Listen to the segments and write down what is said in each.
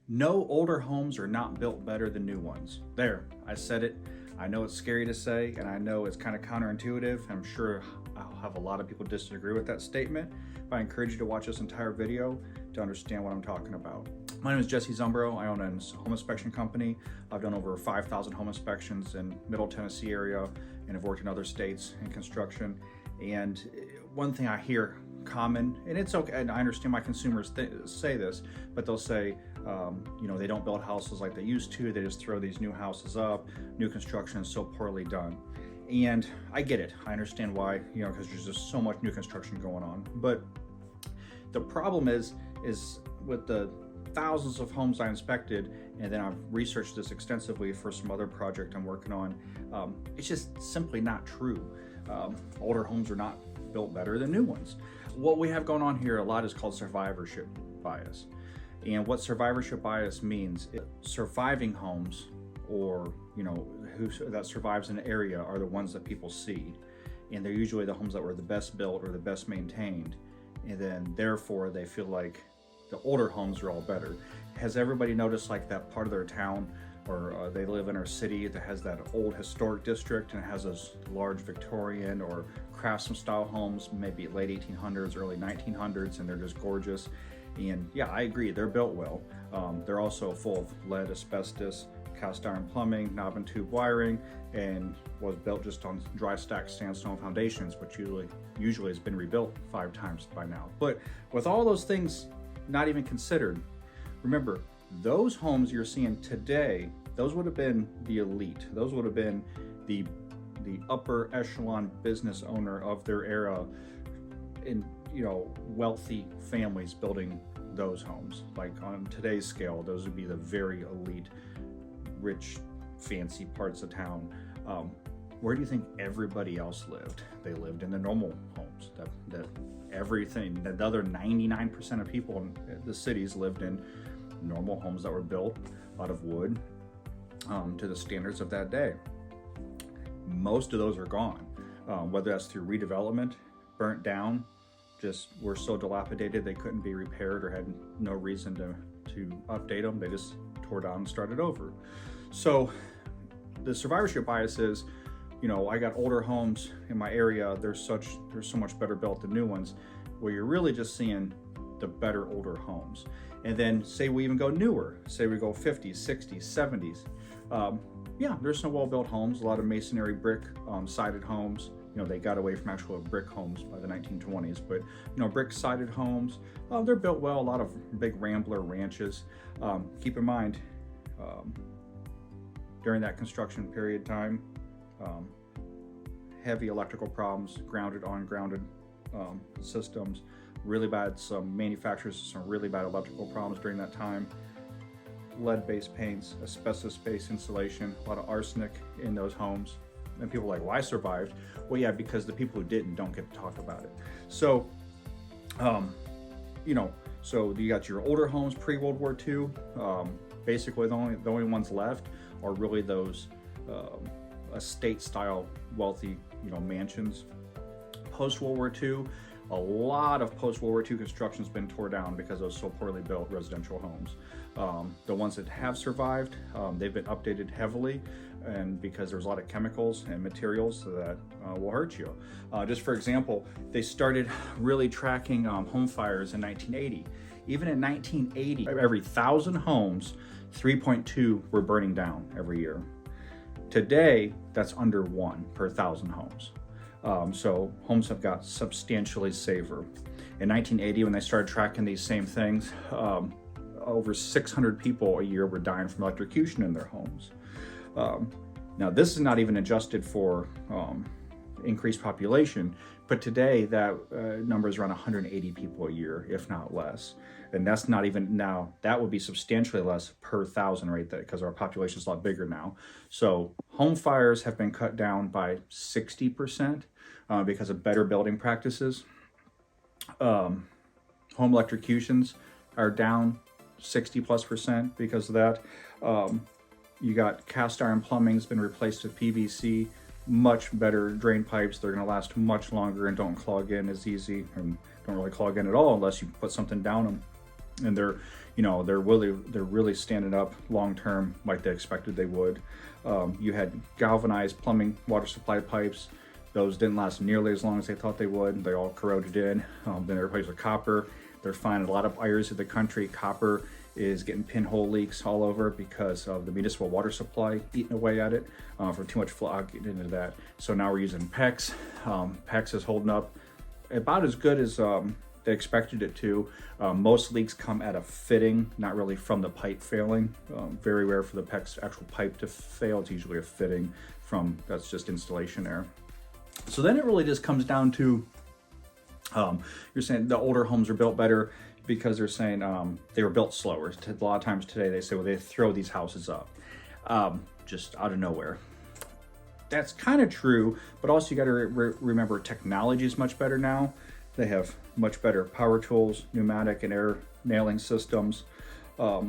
No, older homes are not built better than new ones. There, I said it. I know it's scary to say, and I know it's kind of counterintuitive. I'm sure I'll have a lot of people disagree with that statement, but I encourage you to watch this entire video to understand what I'm talking about. My name is Jesse Zumbro. I own a home inspection company. I've done over 5,000 home inspections in Middle Tennessee area, and have worked in other states in construction. And one thing I hear common, and it's okay, and I understand my consumers say this, but they'll say, they don't build houses like they used to. They just throw these new houses up. New construction is so poorly done. And I get it. I understand why, because there's just so much new construction going on. But the problem is with the thousands of homes I inspected, and then I've researched this extensively for some other project I'm working on, it's just simply not true. Older homes are not built better than new ones. What we have going on here a lot is called survivorship bias. And what survivorship bias means, surviving homes, or who that survives an area, are the ones that people see, and they're usually the homes that were the best built or the best maintained, and then therefore they feel like the older homes are all better. Has everybody noticed like that part of their town, or they live in our city that has that old historic district and it has those large Victorian or craftsman style homes, maybe late 1800s, early 1900s, and they're just gorgeous? And yeah, I agree, they're built well. They're also full of lead, asbestos, cast iron plumbing, knob and tube wiring, and was built just on dry stacked sandstone foundations, which usually has been rebuilt 5 times by now. But with all those things not even considered, remember, those homes you're seeing today, those would have been the elite. Those would have been the upper echelon business owner of their era, in wealthy families building those homes. Like on today's scale, those would be the very elite, rich, fancy parts of town. Where do you think everybody else lived? They lived in the normal homes. That everything, the other 99% of people in the cities lived in normal homes that were built out of wood to the standards of that day. Most of those are gone, whether that's through redevelopment, burnt down, just were so dilapidated they couldn't be repaired or had no reason to update them. They just tore down and started over. So the survivorship bias is, I got older homes in my area, they're so much better built than new ones. Well, you're really just seeing the better older homes. And then say we even go newer, say we go 50s, 60s, 70s. Yeah, there's some well-built homes, a lot of masonry brick sided homes. They got away from actual brick homes by the 1920s, but brick sided homes, they're built well. A lot of big rambler ranches. Keep in mind, during that construction period time, heavy electrical problems, grounded, ungrounded systems, really bad, some manufacturers, some really bad electrical problems during that time. Lead-based paints, asbestos-based insulation, a lot of arsenic in those homes. And people are like, well, I survived. Well, yeah, because the people who didn't don't get to talk about it. So, so you got your older homes pre-World War II. Basically, the only ones left are really those estate-style wealthy, mansions. Post-World War II, a lot of post-World War II construction has been torn down because of so poorly built residential homes. The ones that have survived, they've been updated heavily, and because there's a lot of chemicals and materials that will hurt you. Just for example, they started really tracking home fires in 1980. Even in 1980, every 1,000 homes, 3.2 were burning down every year. Today, that's under 1 per 1,000 homes. So homes have got substantially safer. In 1980, when they started tracking these same things, over 600 people a year were dying from electrocution in their homes. Now, this is not even adjusted for increased population, but today that number is around 180 people a year, if not less. And that's not even, now that would be substantially less per 1,000, right? Because our population is a lot bigger now. So home fires have been cut down by 60% because of better building practices. Home electrocutions are down 60+% because of that. You got cast iron plumbing has been replaced with PVC, much better drain pipes. They're going to last much longer and don't clog in as easy, and don't really clog in at all unless you put something down them. and they're really standing up long term like they expected they would. You had galvanized plumbing water supply pipes. Those didn't last nearly as long as they thought they would. They all corroded in. Then they replaced with copper. They're finding a lot of areas of the country, copper is getting pinhole leaks all over because of the municipal water supply eating away at it for too much flow. I'll get into that. So now we're using PEX. PEX is holding up about as good as they expected it to. Most leaks come at a fitting, not really from the pipe failing. Very rare for the PEX actual pipe to fail. It's usually a fitting that's just installation error. So then it really just comes down to, you're saying the older homes are built better because they're saying they were built slower. A lot of times today they say, well, they throw these houses up just out of nowhere. That's kind of true, but also you got to remember technology is much better now. They have much better power tools, pneumatic and air nailing systems. A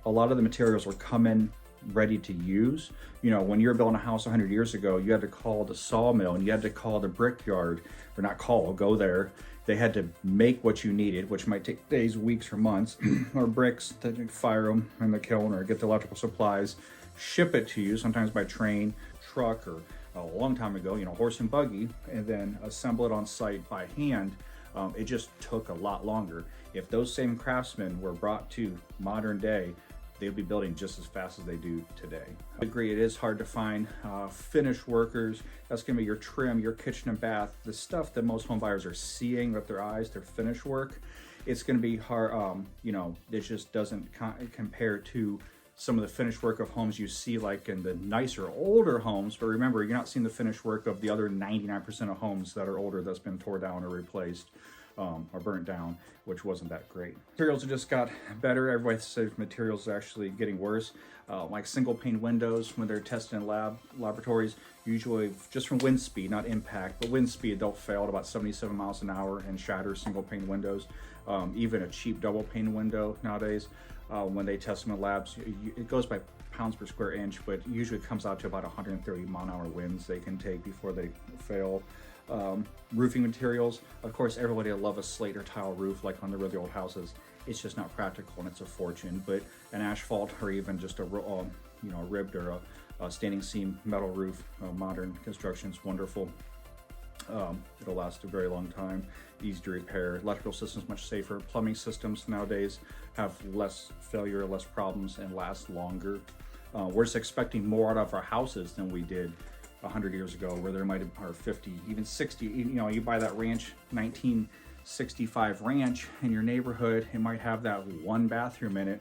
lot of the materials are coming ready to use. You know, when you were building a house 100 years ago, you had to call the sawmill and you had to call the brickyard, or not call, go there. They had to make what you needed, which might take days, weeks, or months, or bricks to fire them in the kiln or get the electrical supplies, ship it to you, sometimes by train, truck, or a long time ago, horse and buggy, and then assemble it on site by hand. It just took a lot longer. If those same craftsmen were brought to modern day, they'd be building just as fast as they do today. I agree, it is hard to find finished workers. That's gonna be your trim, your kitchen and bath, the stuff that most home buyers are seeing with their eyes, their finished work. It's gonna be hard, it just doesn't compare to some of the finished work of homes you see like in the nicer, older homes. But remember, you're not seeing the finished work of the other 99% of homes that are older that's been torn down or replaced. Or burnt down, which wasn't that great. Materials have just got better. Everybody says materials are actually getting worse. Like single pane windows, when they're tested in laboratories, usually just from wind speed, not impact, but wind speed, they'll fail at about 77 miles an hour and shatter single pane windows. Even a cheap double pane window nowadays, when they test them in labs, it goes by pounds per square inch, but usually it comes out to about 130 mile an hour winds they can take before they fail. Roofing materials, of course, everybody will love a slate or tile roof like on the really old houses. It's just not practical and it's a fortune. But an asphalt or even just a ribbed or a standing seam metal roof, modern construction is wonderful. It'll last a very long time, easy to repair. Electrical systems much safer. Plumbing systems nowadays have less failure, less problems, and last longer. We're just expecting more out of our houses than we did 100 years ago, where there might have, or 50, even 60. You buy that ranch, 1965 ranch in your neighborhood, it might have that one bathroom in it,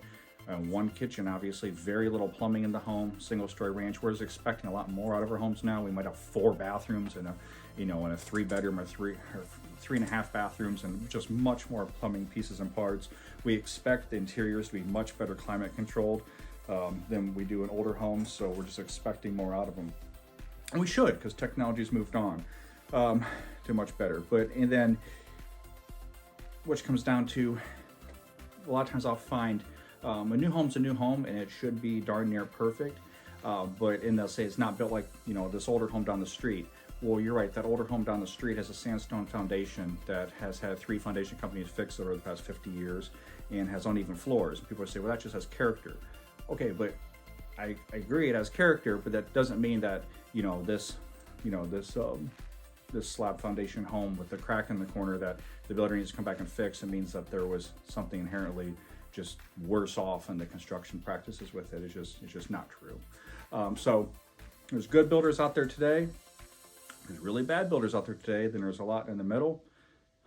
one kitchen, obviously, very little plumbing in the home, single-story ranch. We're just expecting a lot more out of our homes now. We might have 4 bathrooms and in a 3-bedroom or 3.5 bathrooms, and just much more plumbing pieces and parts. We expect the interiors to be much better climate controlled than we do in older homes, so we're just expecting more out of them. And we should, because technology's moved on to much better. And then, which comes down to, a lot of times I'll find a new home's a new home, and it should be darn near perfect. And they'll say it's not built like, this older home down the street. Well, you're right, that older home down the street has a sandstone foundation that has had 3 foundation companies fix it over the past 50 years and has uneven floors. People say, well, that just has character. Okay, but I agree it has character, but that doesn't mean that this slab foundation home with the crack in the corner that the builder needs to come back and fix. It means that there was something inherently just worse off in the construction practices with it. It's just not true. So there's good builders out there today. There's really bad builders out there today. Then there's a lot in the middle.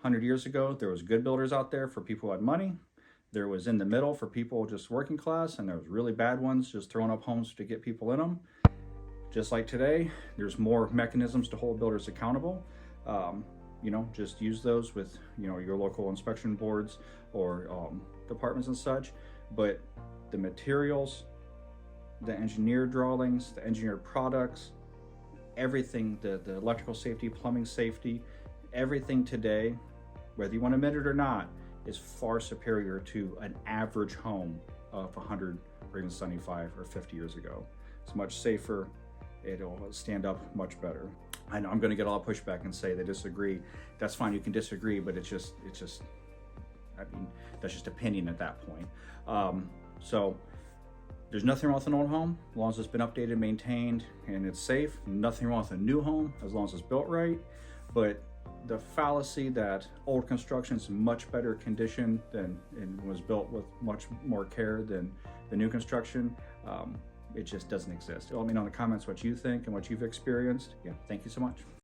100 years ago, there was good builders out there for people who had money. There was in the middle for people just working class, and there was really bad ones just throwing up homes to get people in them. Just like today, there's more mechanisms to hold builders accountable. Just use those with your local inspection boards or departments and such. But the materials, the engineered drawings, the engineered products, everything, the electrical safety, plumbing safety, everything today, whether you want to admit it or not, is far superior to an average home of 100 or even 75 or 50 years ago. It's much safer. It'll stand up much better. I know I'm going to get a lot of pushback and say they disagree. That's fine, you can disagree, but it's just I mean, that's just opinion at that point. So there's nothing wrong with an old home as long as it's been updated, maintained, and it's safe. Nothing wrong with a new home as long as it's built right. But the fallacy that old construction is much better condition than and was built with much more care than the new construction, it just doesn't exist. Let me know in the comments what you think and what you've experienced. Yeah, thank you so much.